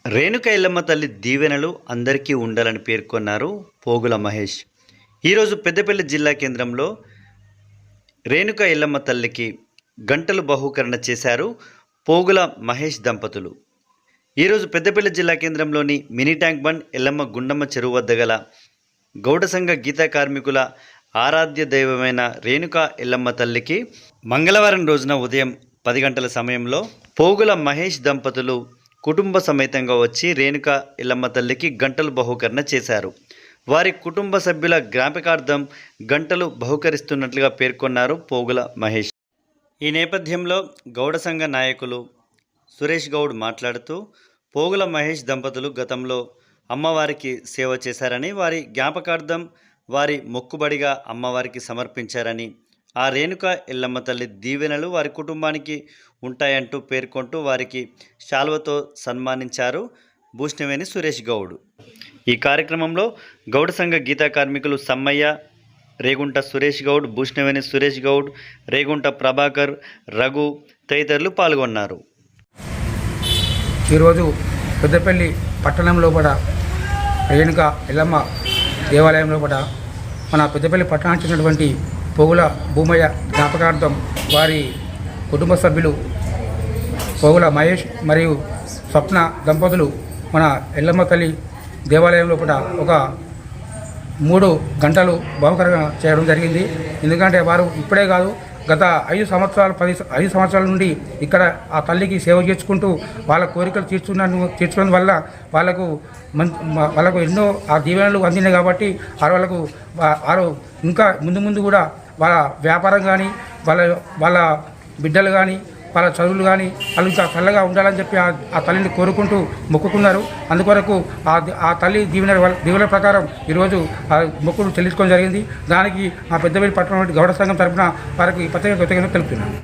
రేణుక ఎల్లమ్మ తల్లి దీవెనలు అందరికీ ఉండాలని పేర్కొన్నారు పోగుల మహేష్. ఈరోజు పెద్దపల్లి జిల్లా కేంద్రంలో రేణుక ఎల్లమ్మ తల్లికి గంటలు బహూకరణ చేశారు పోగుల మహేష్ దంపతులు. ఈరోజు పెద్దపల్లి జిల్లా కేంద్రంలోని mini tank bund Yellamma Gundamma చెరువు వద్ద గల గౌడ సంఘ గీతా కార్మికుల ఆరాధ్య దైవమైన రేణుక ఎల్లమ్మ తల్లికి మంగళవారం రోజున ఉదయం 10 గంటల సమయంలో పోగుల మహేష్ దంపతులు కుటుంబ సమేతంగా వచ్చి రేణుక ఎల్లమ్మ తల్లికి గంటలు బహూకరణ చేశారు. వారి కుటుంబ సభ్యుల జ్ఞాపకార్థం గంటలు బహూకరిస్తున్నట్లుగా పేర్కొన్నారు పోగుల మహేష్. ఈ నేపథ్యంలో గౌడ సంఘ నాయకులు సురేష్ గౌడ్ మాట్లాడుతూ పోగుల మహేష్ దంపతులు గతంలో అమ్మవారికి సేవ చేశారని, వారి జ్ఞాపకార్థం వారి మొక్కుబడిగా అమ్మవారికి సమర్పించారని, ఆ రేణుక ఎల్లమ్మ తల్లి దీవెనలు వారి కుటుంబానికి ఉంటాయంటూ పేర్కొంటూ వారికి శాల్వతో సన్మానించారు బూష్ణవేణి సురేష్ గౌడ్. ఈ కార్యక్రమంలో గౌడ సంఘ గీతా కార్మికులు సమ్మయ్య, రేగుంట సురేష్ గౌడ్, బూష్ణవేణి సురేష్ గౌడ్, రేగుంట ప్రభాకర్, రఘు తదితరులు పాల్గొన్నారు. ఈరోజు పెద్దపల్లి పట్టణంలో కూడా రేణుక ఎల్లమ్మ దేవాలయంలో కూడా మన పెద్దపల్లి పట్టణానికి చెందినటువంటి పోగుల భూమయ్య జ్ఞాపకార్థం వారి కుటుంబ సభ్యులు పోగుల మహేష్ మరియు స్వప్న దంపతులు మన ఎల్లమ్మ తల్లి దేవాలయంలో కూడా ఒక 3 గంటలు బహుకరణ చేయడం జరిగింది. ఎందుకంటే వారు ఇప్పుడే కాదు, గత 5 సంవత్సరాల నుండి ఇక్కడ ఆ తల్లికి సేవ చేసుకుంటూ వాళ్ళ కోరికలు తీర్చడం వల్ల వాళ్ళకు ఎన్నో ఆ దీవెనలు అందినాయి. కాబట్టి వారు ఇంకా ముందు కూడా వాళ్ళ వ్యాపారం కానీ వాళ్ళ బిడ్డలు కానీ వాళ్ళ చదువులు కానీ వాళ్ళు ఇంకా చల్లగా ఉండాలని చెప్పి ఆ తల్లిని కోరుకుంటూ మొక్కుకున్నారు. అందుకొరకు ఆ తల్లి దీవెన ప్రకారం ఈరోజు ఆ మొక్కులు చెల్లించుకోవడం జరిగింది. దానికి మా పెద్దపల్లి పట్టణం గౌడ సంఘం తరఫున వారికి ప్రత్యేక కృతజ్ఞతలు తెలుపుతున్నాను.